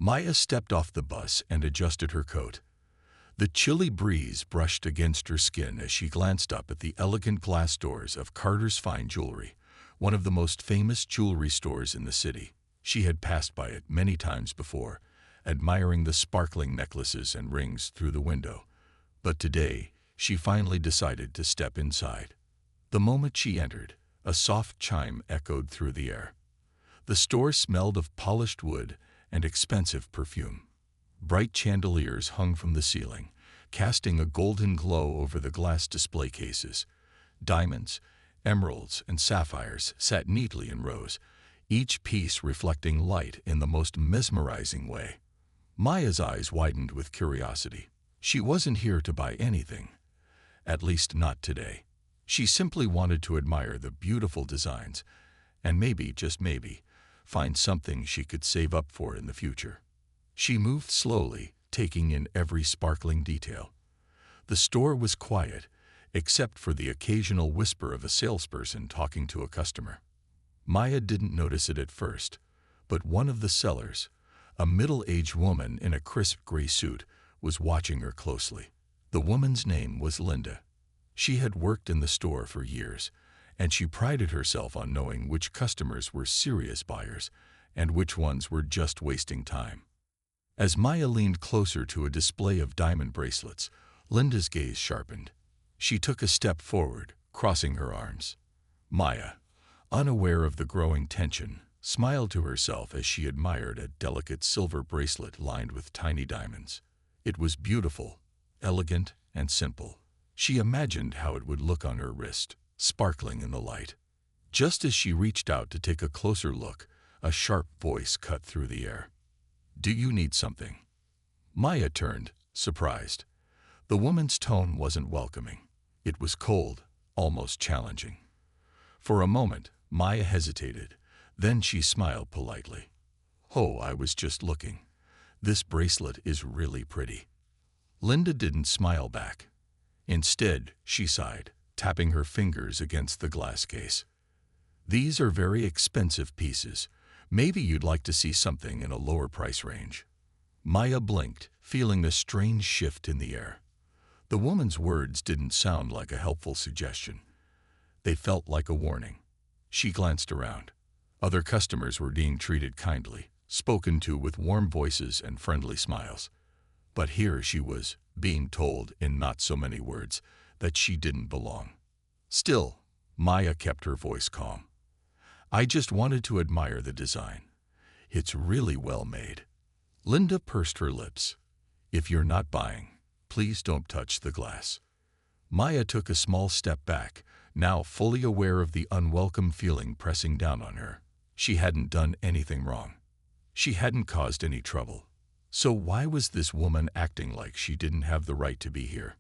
Maya stepped off the bus and adjusted her coat. The chilly breeze brushed against her skin as she glanced up at the elegant glass doors of Carter's Fine Jewelry, one of the most famous jewelry stores in the city. She had passed by it many times before, admiring the sparkling necklaces and rings through the window. But today, she finally decided to step inside. The moment she entered, a soft chime echoed through the air. The store smelled of polished wood and expensive perfume. Bright chandeliers hung from the ceiling, casting a golden glow over the glass display cases. Diamonds, emeralds, and sapphires sat neatly in rows, each piece reflecting light in the most mesmerizing way. Maya's eyes widened with curiosity. She wasn't here to buy anything, at least not today. She simply wanted to admire the beautiful designs and maybe, just maybe, find something she could save up for in the future. She moved slowly, taking in every sparkling detail. The store was quiet, except for the occasional whisper of a salesperson talking to a customer. Maya didn't notice it at first, but one of the sellers, a middle-aged woman in a crisp gray suit, was watching her closely. The woman's name was Linda. She had worked in the store for years, and she prided herself on knowing which customers were serious buyers and which ones were just wasting time. As Maya leaned closer to a display of diamond bracelets, Linda's gaze sharpened. She took a step forward, crossing her arms. Maya, unaware of the growing tension, smiled to herself as she admired a delicate silver bracelet lined with tiny diamonds. It was beautiful, elegant, and simple. She imagined how it would look on her wrist, sparkling in the light. Just as she reached out to take a closer look, a sharp voice cut through the air. "Do you need something?" Maya turned, surprised. The woman's tone wasn't welcoming. It was cold, almost challenging. For a moment, Maya hesitated. Then she smiled politely. "Oh, I was just looking. This bracelet is really pretty." Linda didn't smile back. Instead, she sighed, tapping her fingers against the glass case. "These are very expensive pieces. Maybe you'd like to see something in a lower price range." Maya blinked, feeling a strange shift in the air. The woman's words didn't sound like a helpful suggestion. They felt like a warning. She glanced around. Other customers were being treated kindly, spoken to with warm voices and friendly smiles. But here she was, being told in not so many words that she didn't belong. Still, Maya kept her voice calm. "I just wanted to admire the design. It's really well made." Linda pursed her lips. "If you're not buying, please don't touch the glass." Maya took a small step back, now fully aware of the unwelcome feeling pressing down on her. She hadn't done anything wrong. She hadn't caused any trouble. So why was this woman acting like she didn't have the right to be here?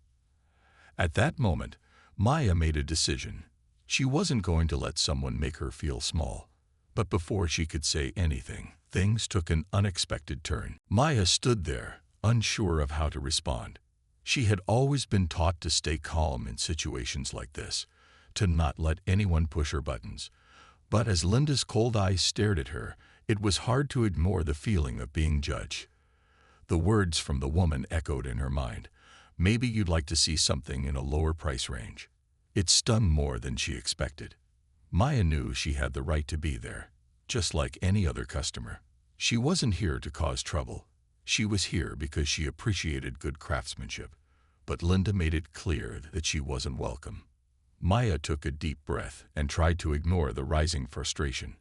At that moment, Maya made a decision. She wasn't going to let someone make her feel small. But before she could say anything, things took an unexpected turn. Maya stood there, unsure of how to respond. She had always been taught to stay calm in situations like this, to not let anyone push her buttons. But as Linda's cold eyes stared at her, it was hard to ignore the feeling of being judged. The words from the woman echoed in her mind. "Maybe you'd like to see something in a lower price range." It stung more than she expected. Maya knew she had the right to be there, just like any other customer. She wasn't here to cause trouble. She was here because she appreciated good craftsmanship. But Linda made it clear that she wasn't welcome. Maya took a deep breath and tried to ignore the rising frustration.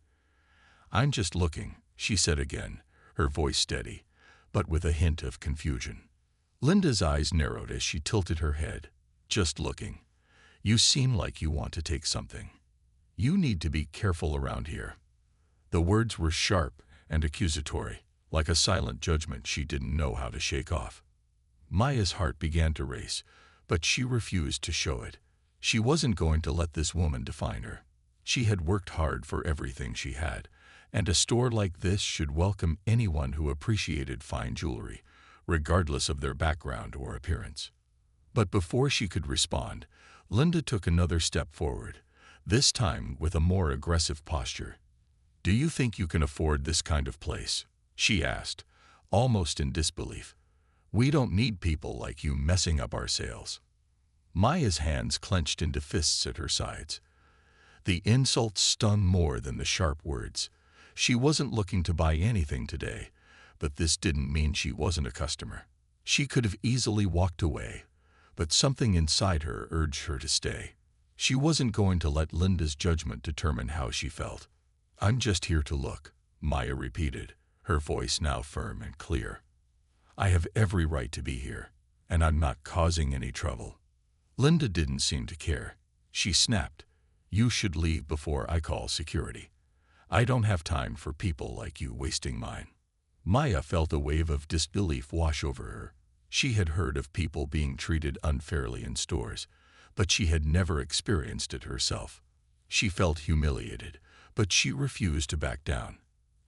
"I'm just looking," she said again, her voice steady, but with a hint of confusion. Linda's eyes narrowed as she tilted her head. "Just looking. You seem like you want to take something. You need to be careful around here." The words were sharp and accusatory, like a silent judgment she didn't know how to shake off. Maya's heart began to race, but she refused to show it. She wasn't going to let this woman define her. She had worked hard for everything she had, and a store like this should welcome anyone who appreciated fine jewelry, regardless of their background or appearance. But before she could respond, Linda took another step forward, this time with a more aggressive posture. "Do you think you can afford this kind of place?" she asked, almost in disbelief. "We don't need people like you messing up our sales." Maya's hands clenched into fists at her sides. The insults stung more than the sharp words. She wasn't looking to buy anything today, but this didn't mean she wasn't a customer. She could have easily walked away, but something inside her urged her to stay. She wasn't going to let Linda's judgment determine how she felt. "I'm just here to look," Maya repeated, her voice now firm and clear. "I have every right to be here, and I'm not causing any trouble." Linda didn't seem to care. She snapped, "You should leave before I call security. I don't have time for people like you wasting mine." Maya felt a wave of disbelief wash over her. She had heard of people being treated unfairly in stores, but she had never experienced it herself. She felt humiliated, but she refused to back down.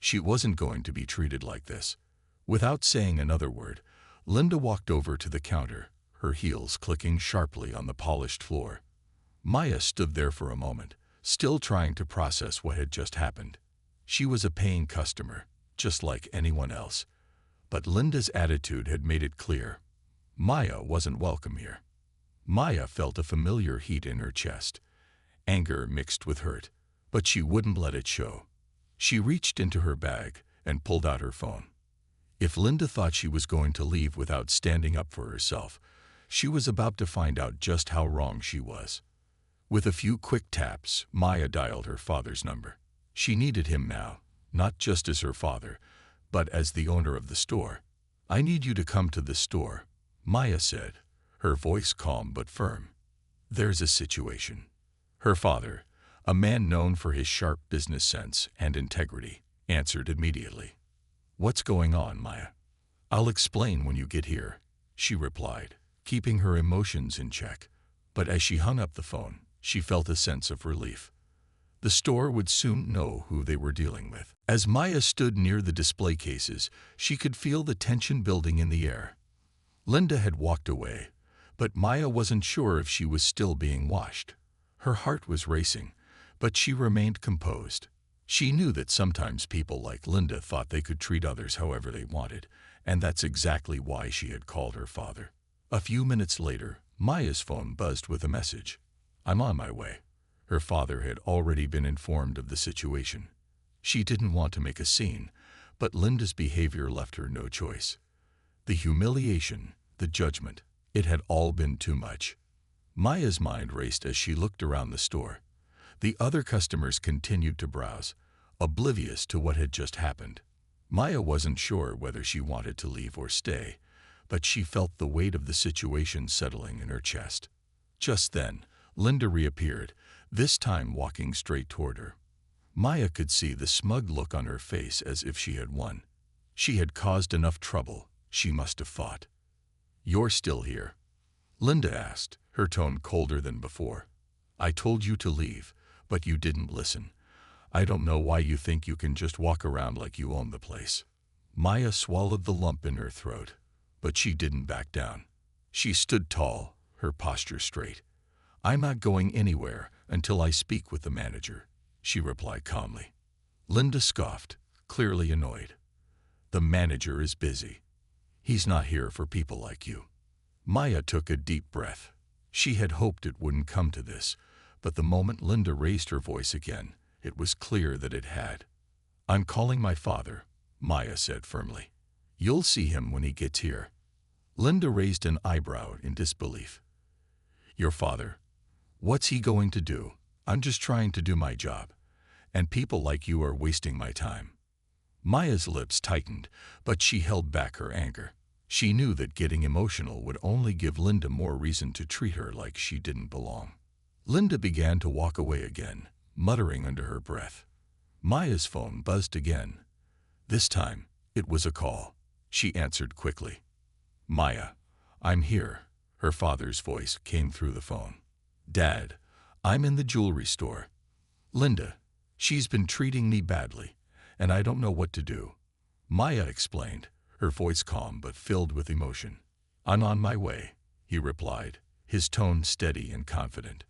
She wasn't going to be treated like this. Without saying another word, Linda walked over to the counter, her heels clicking sharply on the polished floor. Maya stood there for a moment, still trying to process what had just happened. She was a paying customer, just like anyone else. But Linda's attitude had made it clear. Maya wasn't welcome here. Maya felt a familiar heat in her chest, anger mixed with hurt, but she wouldn't let it show. She reached into her bag and pulled out her phone. If Linda thought she was going to leave without standing up for herself, she was about to find out just how wrong she was. With a few quick taps, Maya dialed her father's number. She needed him now, not just as her father, but as the owner of the store. "I need you to come to the store," Maya said, her voice calm but firm. "There's a situation." Her father, a man known for his sharp business sense and integrity, answered immediately. "What's going on, Maya?" "I'll explain when you get here," she replied, keeping her emotions in check. But as she hung up the phone, she felt a sense of relief. The store would soon know who they were dealing with. As Maya stood near the display cases, she could feel the tension building in the air. Linda had walked away, but Maya wasn't sure if she was still being watched. Her heart was racing, but she remained composed. She knew that sometimes people like Linda thought they could treat others however they wanted, and that's exactly why she had called her father. A few minutes later, Maya's phone buzzed with a message. "I'm on my way." Her father had already been informed of the situation. She didn't want to make a scene, but Linda's behavior left her no choice. The humiliation, the judgment, it had all been too much. Maya's mind raced as she looked around the store. The other customers continued to browse, oblivious to what had just happened. Maya wasn't sure whether she wanted to leave or stay, but she felt the weight of the situation settling in her chest. Just then, Linda reappeared, this time walking straight toward her. Maya could see the smug look on her face as if she had won. She had caused enough trouble. She must have fought. "You're still here?" Linda asked, her tone colder than before. "I told you to leave, but you didn't listen. I don't know why you think you can just walk around like you own the place." Maya swallowed the lump in her throat, but she didn't back down. She stood tall, her posture straight. "I'm not going anywhere until I speak with the manager," she replied calmly. Linda scoffed, clearly annoyed. "The manager is busy. He's not here for people like you." Maya took a deep breath. She had hoped it wouldn't come to this, but the moment Linda raised her voice again, it was clear that it had. "I'm calling my father," Maya said firmly. "You'll see him when he gets here." Linda raised an eyebrow in disbelief. "Your father? What's he going to do? I'm just trying to do my job, and people like you are wasting my time." Maya's lips tightened, but she held back her anger. She knew that getting emotional would only give Linda more reason to treat her like she didn't belong. Linda began to walk away again, muttering under her breath. Maya's phone buzzed again. This time, it was a call. She answered quickly. "Maya, I'm here," her father's voice came through the phone. "Dad, I'm in the jewelry store. Linda, she's been treating me badly, and I don't know what to do." Maya explained, her voice calm but filled with emotion. "I'm on my way," he replied, his tone steady and confident.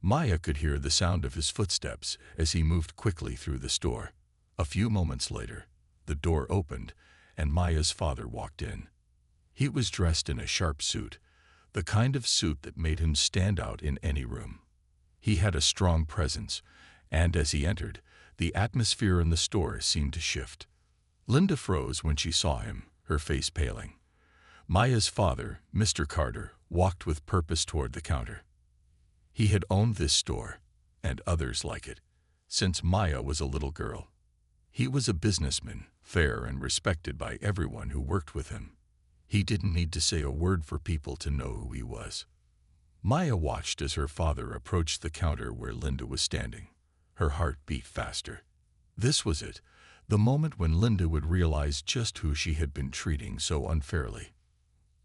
Maya could hear the sound of his footsteps as he moved quickly through the store. A few moments later, the door opened, and Maya's father walked in. He was dressed in a sharp suit, the kind of suit that made him stand out in any room. He had a strong presence, and as he entered, the atmosphere in the store seemed to shift. Linda froze when she saw him, her face paling. Maya's father, Mr. Carter, walked with purpose toward the counter. He had owned this store, and others like it, since Maya was a little girl. He was a businessman, fair and respected by everyone who worked with him. He didn't need to say a word for people to know who he was. Maya watched as her father approached the counter where Linda was standing. Her heart beat faster. This was it, the moment when Linda would realize just who she had been treating so unfairly.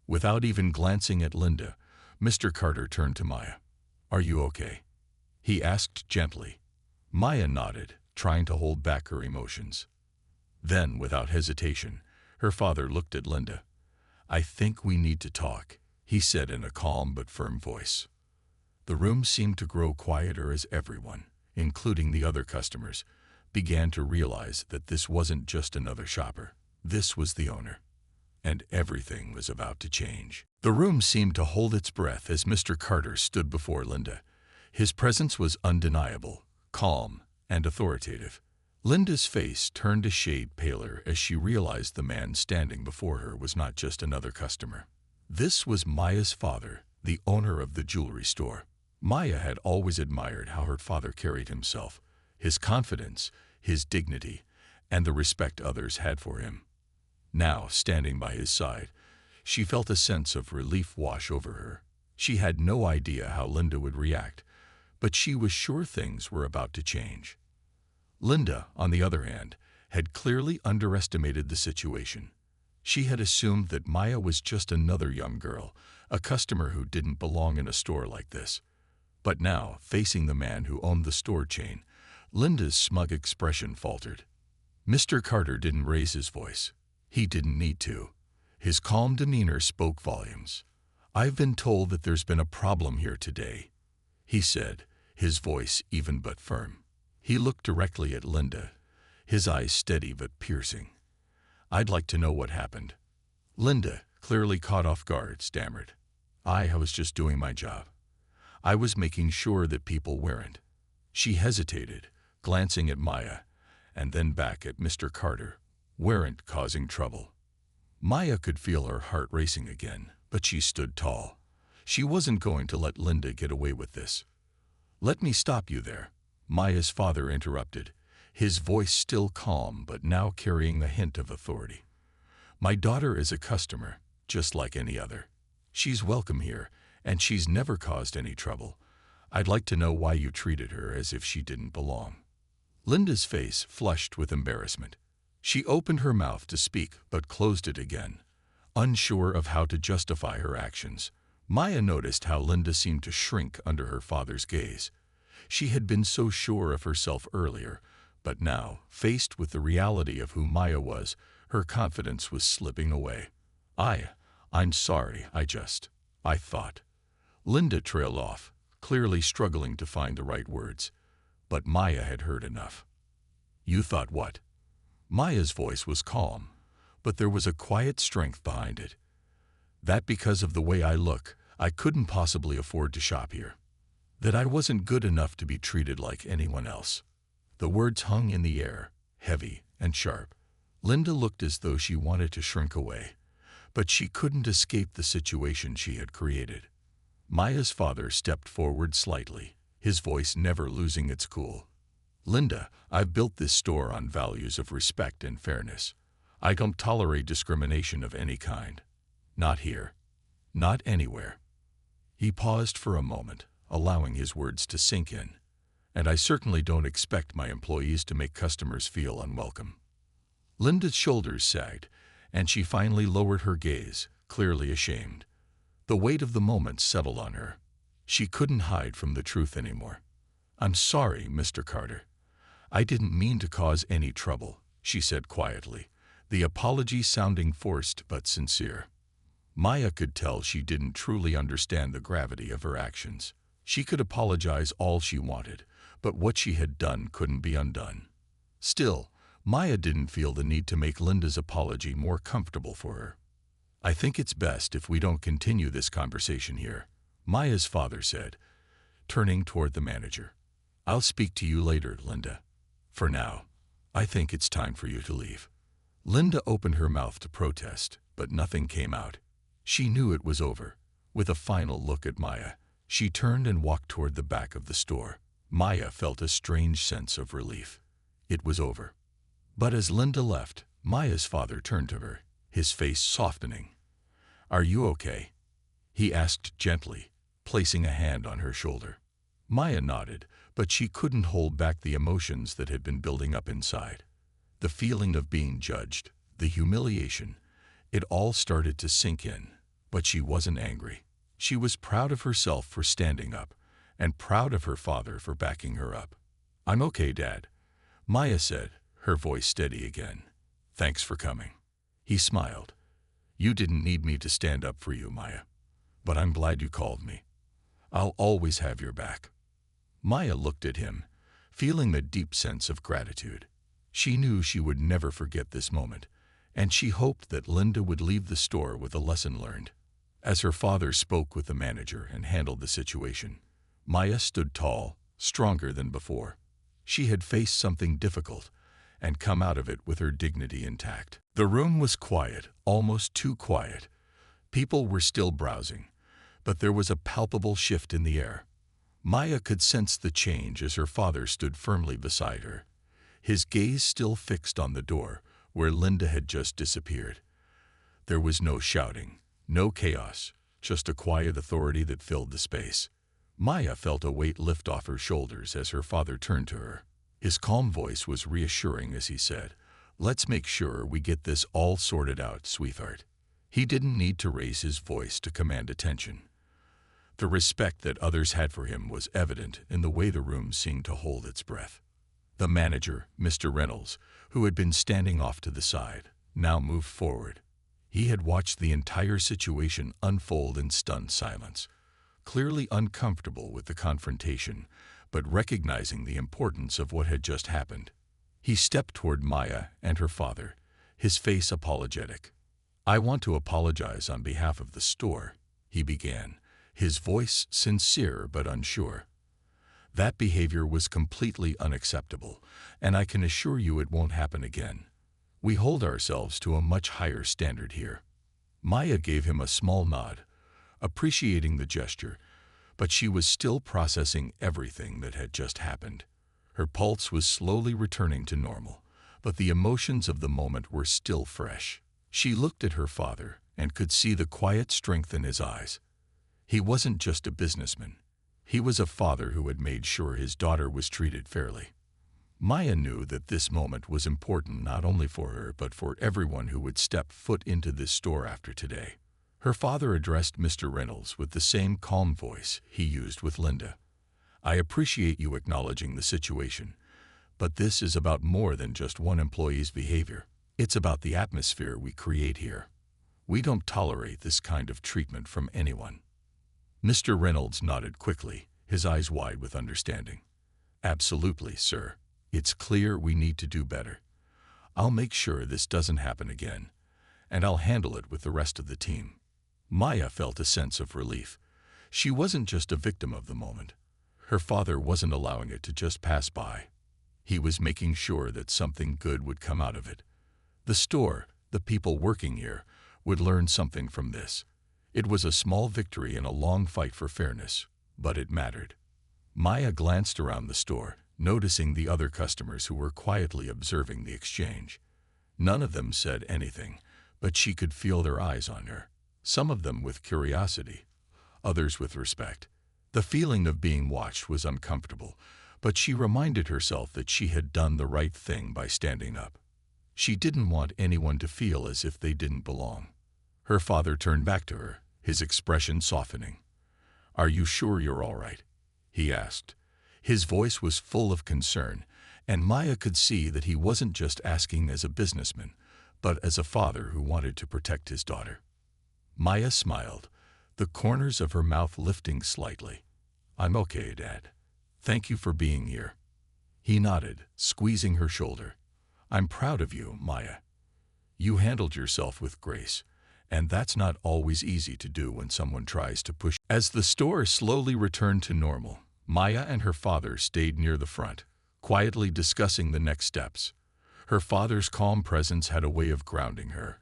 Without even glancing at Linda, Mr. Carter turned to Maya. "Are you okay?" he asked gently. Maya nodded, trying to hold back her emotions. Then, without hesitation, her father looked at Linda. "I think we need to talk," he said in a calm but firm voice. The room seemed to grow quieter as everyone, including the other customers, began to realize that this wasn't just another shopper. This was the owner. And everything was about to change. The room seemed to hold its breath as Mr. Carter stood before Linda. His presence was undeniable, calm, and authoritative. Linda's face turned a shade paler as she realized the man standing before her was not just another customer. This was Maya's father, the owner of the jewelry store. Maya had always admired how her father carried himself, his confidence, his dignity, and the respect others had for him. Now, standing by his side, she felt a sense of relief wash over her. She had no idea how Linda would react, but she was sure things were about to change. Linda, on the other hand, had clearly underestimated the situation. She had assumed that Maya was just another young girl, a customer who didn't belong in a store like this. But now, facing the man who owned the store chain, Linda's smug expression faltered. Mr. Carter didn't raise his voice. He didn't need to. His calm demeanor spoke volumes. "I've been told that there's been a problem here today," he said, his voice even but firm. He looked directly at Linda, his eyes steady but piercing. "I'd like to know what happened." Linda, clearly caught off guard, stammered. I was just doing my job. I was making sure that people weren't." She hesitated, glancing at Maya, and then back at Mr. Carter. "Weren't causing trouble." Maya could feel her heart racing again, but she stood tall. She wasn't going to let Linda get away with this. "Let me stop you there," Maya's father interrupted, his voice still calm but now carrying a hint of authority. "My daughter is a customer, just like any other. She's welcome here, and she's never caused any trouble. I'd like to know why you treated her as if she didn't belong." Linda's face flushed with embarrassment. She opened her mouth to speak but closed it again, unsure of how to justify her actions. Maya noticed how Linda seemed to shrink under her father's gaze. She had been so sure of herself earlier, but now, faced with the reality of who Maya was, her confidence was slipping away. I'm sorry, I thought." Linda trailed off, clearly struggling to find the right words. But Maya had heard enough. "You thought what?" Maya's voice was calm, but there was a quiet strength behind it. "That because of the way I look, I couldn't possibly afford to shop here. That I wasn't good enough to be treated like anyone else." The words hung in the air, heavy and sharp. Linda looked as though she wanted to shrink away, but she couldn't escape the situation she had created. Maya's father stepped forward slightly, his voice never losing its cool. "Linda, I've built this store on values of respect and fairness. I don't tolerate discrimination of any kind. Not here. Not anywhere." He paused for a moment, allowing his words to sink in. "And I certainly don't expect my employees to make customers feel unwelcome." Linda's shoulders sagged, and she finally lowered her gaze, clearly ashamed. The weight of the moment settled on her. She couldn't hide from the truth anymore. "I'm sorry, Mr. Carter. I didn't mean to cause any trouble," she said quietly, the apology sounding forced but sincere. Maya could tell she didn't truly understand the gravity of her actions. She could apologize all she wanted, but what she had done couldn't be undone. Still, Maya didn't feel the need to make Linda's apology more comfortable for her. "I think it's best if we don't continue this conversation here," Maya's father said, turning toward the manager. "I'll speak to you later, Linda. For now, I think it's time for you to leave." Linda opened her mouth to protest, but nothing came out. She knew it was over. With a final look at Maya, she turned and walked toward the back of the store. Maya felt a strange sense of relief. It was over. But as Linda left, Maya's father turned to her, his face softening. "Are you okay?" he asked gently, placing a hand on her shoulder. Maya nodded, but she couldn't hold back the emotions that had been building up inside. The feeling of being judged, the humiliation, it all started to sink in. But she wasn't angry. She was proud of herself for standing up, and proud of her father for backing her up. "I'm okay, Dad," Maya said, her voice steady again. "Thanks for coming." He smiled. "You didn't need me to stand up for you, Maya. But I'm glad you called me. I'll always have your back." Maya looked at him, feeling a deep sense of gratitude. She knew she would never forget this moment, and she hoped that Linda would leave the store with a lesson learned. As her father spoke with the manager and handled the situation, Maya stood tall, stronger than before. She had faced something difficult and come out of it with her dignity intact. The room was quiet, almost too quiet. People were still browsing, but there was a palpable shift in the air. Maya could sense the change as her father stood firmly beside her, his gaze still fixed on the door where Linda had just disappeared. There was no shouting, no chaos, just a quiet authority that filled the space. Maya felt a weight lift off her shoulders as her father turned to her. His calm voice was reassuring as he said, "Let's make sure we get this all sorted out, sweetheart." He didn't need to raise his voice to command attention. The respect that others had for him was evident in the way the room seemed to hold its breath. The manager, Mr. Reynolds, who had been standing off to the side, now moved forward. He had watched the entire situation unfold in stunned silence, clearly uncomfortable with the confrontation, but recognizing the importance of what had just happened. He stepped toward Maya and her father, his face apologetic. "I want to apologize on behalf of the store," he began, his voice sincere but unsure. "That behavior was completely unacceptable, and I can assure you it won't happen again. We hold ourselves to a much higher standard here." Maya gave him a small nod, appreciating the gesture, but she was still processing everything that had just happened. Her pulse was slowly returning to normal, but the emotions of the moment were still fresh. She looked at her father and could see the quiet strength in his eyes. He wasn't just a businessman. He was a father who had made sure his daughter was treated fairly. Maya knew that this moment was important not only for her but for everyone who would step foot into this store after today. Her father addressed Mr. Reynolds with the same calm voice he used with Linda. "I appreciate you acknowledging the situation, but this is about more than just one employee's behavior. It's about the atmosphere we create here. We don't tolerate this kind of treatment from anyone." Mr. Reynolds nodded quickly, his eyes wide with understanding. "Absolutely, sir. It's clear we need to do better. I'll make sure this doesn't happen again, and I'll handle it with the rest of the team." Maya felt a sense of relief. She wasn't just a victim of the moment. Her father wasn't allowing it to just pass by. He was making sure that something good would come out of it. The store, the people working here, would learn something from this. It was a small victory in a long fight for fairness, but it mattered. Maya glanced around the store, noticing the other customers who were quietly observing the exchange. None of them said anything, but she could feel their eyes on her, some of them with curiosity, others with respect. The feeling of being watched was uncomfortable, but she reminded herself that she had done the right thing by standing up. She didn't want anyone to feel as if they didn't belong. Her father turned back to her, his expression softening. "Are you sure you're all right?" he asked. His voice was full of concern, and Maya could see that he wasn't just asking as a businessman, but as a father who wanted to protect his daughter. Maya smiled, the corners of her mouth lifting slightly. "I'm okay, Dad. Thank you for being here." He nodded, squeezing her shoulder. I'm proud of you, Maya. You handled yourself with grace, and that's not always easy to do when someone tries to push. As the store slowly returned to normal, Maya and her father stayed near the front, quietly discussing the next steps. Her father's calm presence had a way of grounding her,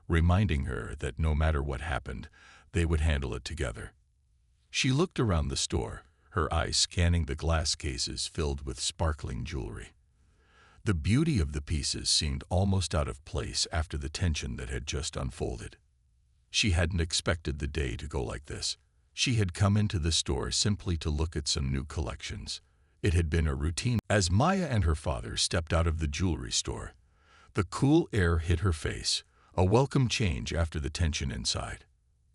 reminding her that no matter what happened, they would handle it together. She looked around the store, her eyes scanning the glass cases filled with sparkling jewelry. The beauty of the pieces seemed almost out of place after the tension that had just unfolded. She hadn't expected the day to go like this. She had come into the store simply to look at some new collections. It had been a routine. As Maya and her father stepped out of the jewelry store, the cool air hit her face, a welcome change after the tension inside.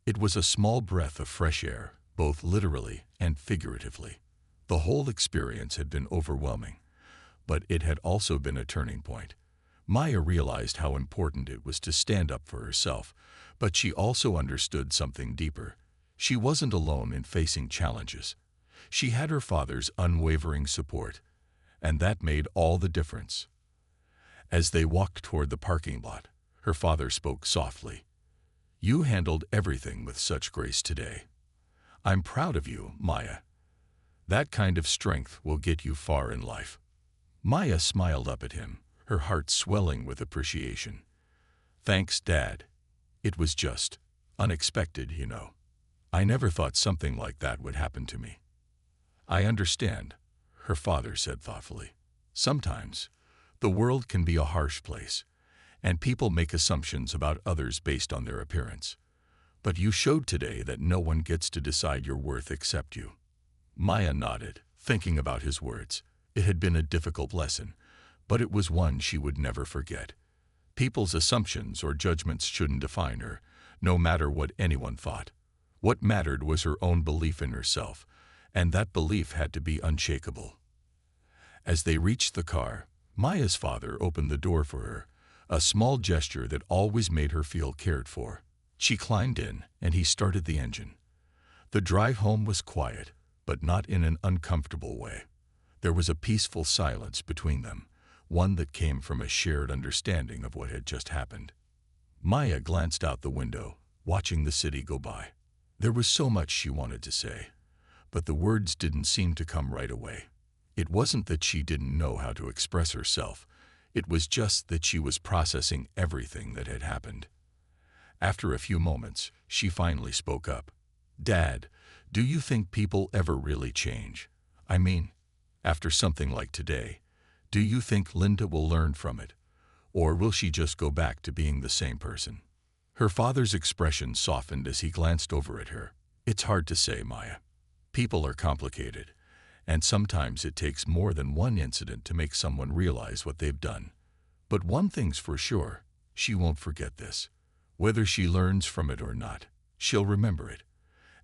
It was a small breath of fresh air, both literally and figuratively. The whole experience had been overwhelming, but it had also been a turning point. Maya realized how important it was to stand up for herself, but she also understood something deeper. She wasn't alone in facing challenges. She had her father's unwavering support, and that made all the difference. As they walked toward the parking lot, her father spoke softly. "You handled everything with such grace today. I'm proud of you, Maya. That kind of strength will get you far in life." Maya smiled up at him, her heart swelling with appreciation. "Thanks, Dad. It was just unexpected, you know. I never thought something like that would happen to me." "I understand," her father said thoughtfully. "Sometimes the world can be a harsh place, and people make assumptions about others based on their appearance. But you showed today that no one gets to decide your worth except you." Maya nodded, thinking about his words. It had been a difficult lesson, but it was one she would never forget. People's assumptions or judgments shouldn't define her, no matter what anyone thought. What mattered was her own belief in herself, and that belief had to be unshakable. As they reached the car, Maya's father opened the door for her, a small gesture that always made her feel cared for. She climbed in, and he started the engine. The drive home was quiet, but not in an uncomfortable way. There was a peaceful silence between them, one that came from a shared understanding of what had just happened. Maya glanced out the window, watching the city go by. There was so much she wanted to say, but the words didn't seem to come right away. It wasn't that she didn't know how to express herself. It was just that she was processing everything that had happened. After a few moments, she finally spoke up. "Dad, do you think people ever really change? I mean, after something like today, do you think Linda will learn from it? Or will she just go back to being the same person?" Her father's expression softened as he glanced over at her. "It's hard to say, Maya. People are complicated, and sometimes it takes more than one incident to make someone realize what they've done. But one thing's for sure, she won't forget this. Whether she learns from it or not, she'll remember it.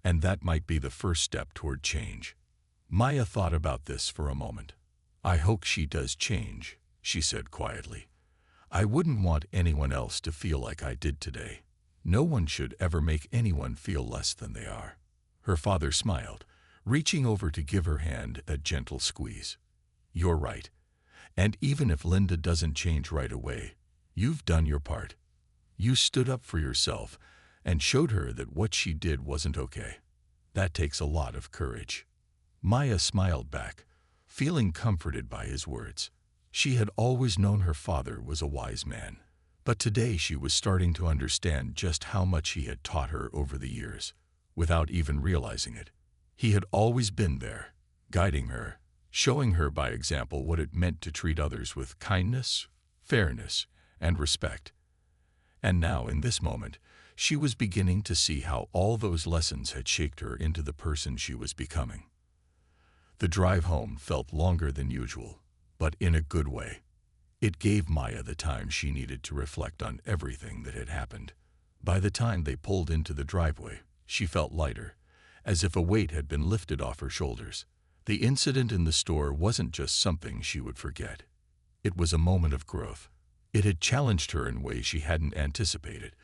And that might be the first step toward change." Maya thought about this for a moment. "I hope she does change," she said quietly. "I wouldn't want anyone else to feel like I did today. No one should ever make anyone feel less than they are." Her father smiled, reaching over to give her hand a gentle squeeze. "You're right. And even if Linda doesn't change right away, you've done your part. You stood up for yourself and showed her that what she did wasn't okay. That takes a lot of courage." Maya smiled back, feeling comforted by his words. She had always known her father was a wise man, but today she was starting to understand just how much he had taught her over the years, without even realizing it. He had always been there, guiding her, showing her by example what it meant to treat others with kindness, fairness, and respect. And now, in this moment, she was beginning to see how all those lessons had shaped her into the person she was becoming. The drive home felt longer than usual, but in a good way. It gave Maya the time she needed to reflect on everything that had happened. By the time they pulled into the driveway, she felt lighter, as if a weight had been lifted off her shoulders. The incident in the store wasn't just something she would forget. It was a moment of growth. It had challenged her in ways she hadn't anticipated,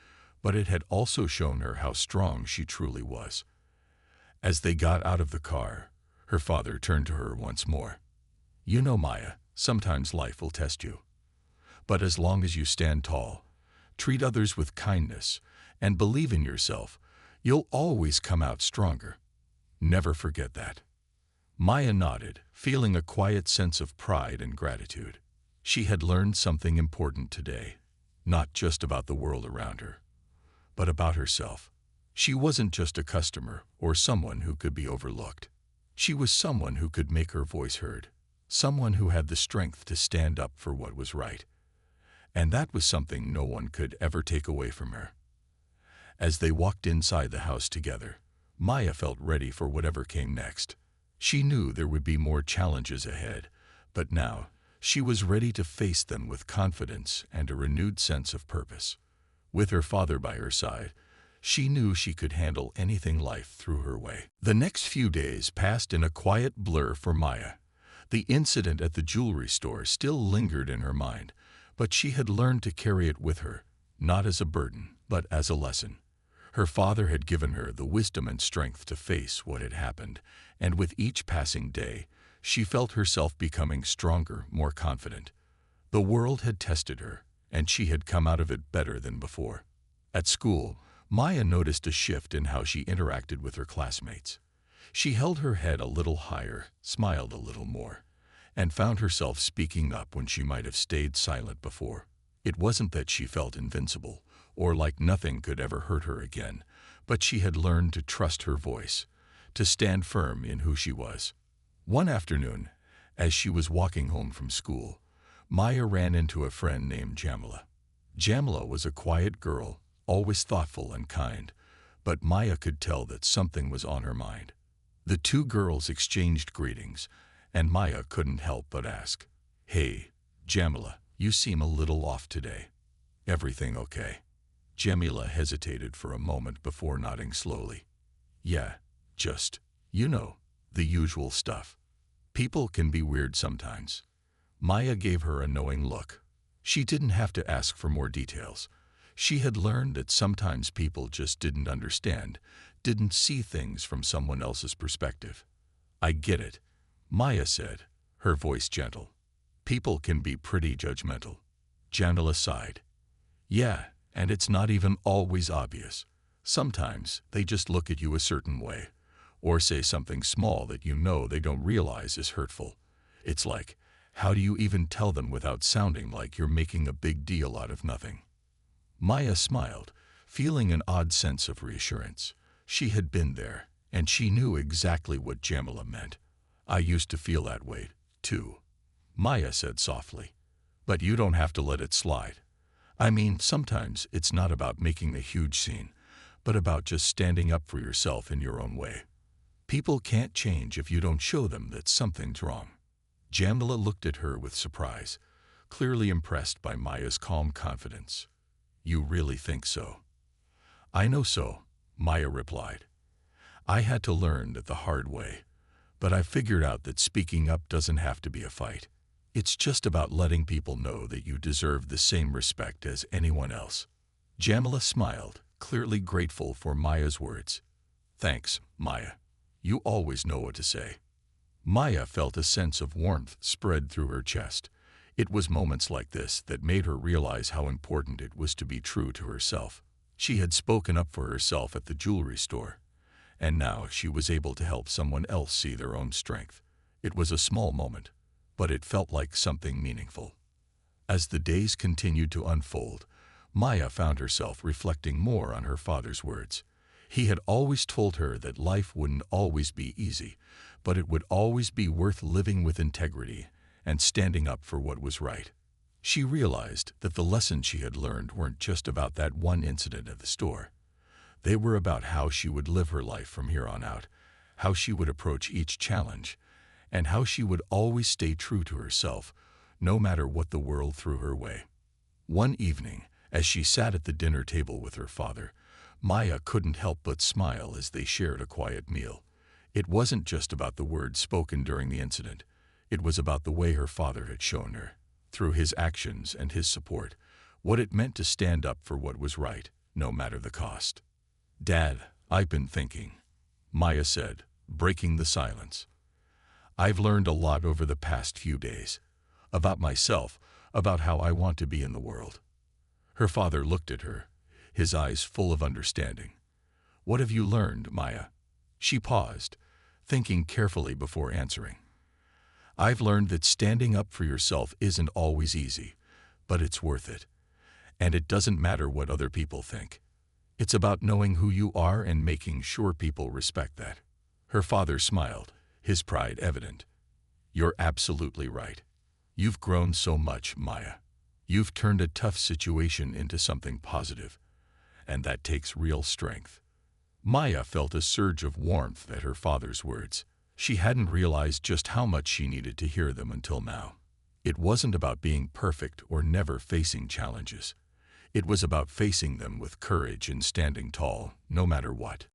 but it had also shown her how strong she truly was. As they got out of the car, her father turned to her once more. "You know, Maya, sometimes life will test you. But as long as you stand tall, treat others with kindness, and believe in yourself, you'll always come out stronger. Never forget that." Maya nodded, feeling a quiet sense of pride and gratitude. She had learned something important today, not just about the world around her, but about herself. She wasn't just a customer or someone who could be overlooked. She was someone who could make her voice heard, someone who had the strength to stand up for what was right. And that was something no one could ever take away from her. As they walked inside the house together, Maya felt ready for whatever came next. She knew there would be more challenges ahead, but now she was ready to face them with confidence and a renewed sense of purpose. With her father by her side, she knew she could handle anything life threw her way. The next few days passed in a quiet blur for Maya. The incident at the jewelry store still lingered in her mind, but she had learned to carry it with her, not as a burden, but as a lesson. Her father had given her the wisdom and strength to face what had happened, and with each passing day, she felt herself becoming stronger, more confident. The world had tested her, and she had come out of it better than before. At school, Maya noticed a shift in how she interacted with her classmates. She held her head a little higher, smiled a little more, and found herself speaking up when she might have stayed silent before. It wasn't that she felt invincible, or like nothing could ever hurt her again, but she had learned to trust her voice, to stand firm in who she was. One afternoon, as she was walking home from school, Maya ran into a friend named Jamila. Jamila was a quiet girl, always thoughtful and kind, but Maya could tell that something was on her mind. The two girls exchanged greetings, and Maya couldn't help but ask, "Hey, Jamila, you seem a little off today. Everything okay?" Jamila hesitated for a moment before nodding slowly. "Yeah, just, the usual stuff. People can be weird sometimes." Maya gave her a knowing look. She didn't have to ask for more details. She had learned that sometimes people just didn't understand, didn't see things from someone else's perspective. "I get it," Maya said, her voice gentle. "People can be pretty judgmental." Jamila sighed. "Yeah, and it's not even always obvious. Sometimes they just look at you a certain way, or say something small that they don't realize is hurtful. It's like, how do you even tell them without sounding like you're making a big deal out of nothing?" Maya smiled, feeling an odd sense of reassurance. She had been there, and she knew exactly what Jamila meant. "I used to feel that way, too," Maya said softly. "But you don't have to let it slide. I mean, sometimes it's not about making a huge scene, but about just standing up for yourself in your own way. People can't change if you don't show them that something's wrong." Jamila looked at her with surprise, clearly impressed by Maya's calm confidence. "You really think so?" "I know so," Maya replied. "I had to learn that the hard way, but I figured out that speaking up doesn't have to be a fight. It's just about letting people know that you deserve the same respect as anyone else." Jamila smiled, clearly grateful for Maya's words. "Thanks, Maya. You always know what to say." Maya felt a sense of warmth spread through her chest. It was moments like this that made her realize how important it was to be true to herself. She had spoken up for herself at the jewelry store, and now she was able to help someone else see their own strength. It was a small moment, but it felt like something meaningful. As the days continued to unfold, Maya found herself reflecting more on her father's words. He had always told her that life wouldn't always be easy, but it would always be worth living with integrity and standing up for what was right. She realized that the lessons she had learned weren't just about that one incident at the store. They were about how she would live her life from here on out, how she would approach each challenge, and how she would always stay true to herself, no matter what the world threw her way. One evening, as she sat at the dinner table with her father, Maya couldn't help but smile as they shared a quiet meal. It wasn't just about the words spoken during the incident. It was about the way her father had shown her, through his actions and his support, what it meant to stand up for what was right, no matter the cost. "Dad, I've been thinking," Maya said, breaking the silence. "I've learned a lot over the past few days. About myself, about how I want to be in the world." Her father looked at her, his eyes full of understanding. "What have you learned, Maya?" She paused, thinking carefully before answering. "I've learned that standing up for yourself isn't always easy, but it's worth it. And it doesn't matter what other people think. It's about knowing who you are and making sure people respect that." Her father smiled, his pride evident. "You're absolutely right. You've grown so much, Maya. You've turned a tough situation into something positive, and that takes real strength." Maya felt a surge of warmth at her father's words. She hadn't realized just how much she needed to hear them until now. It wasn't about being perfect or never facing challenges. It was about facing them with courage and standing tall, no matter what.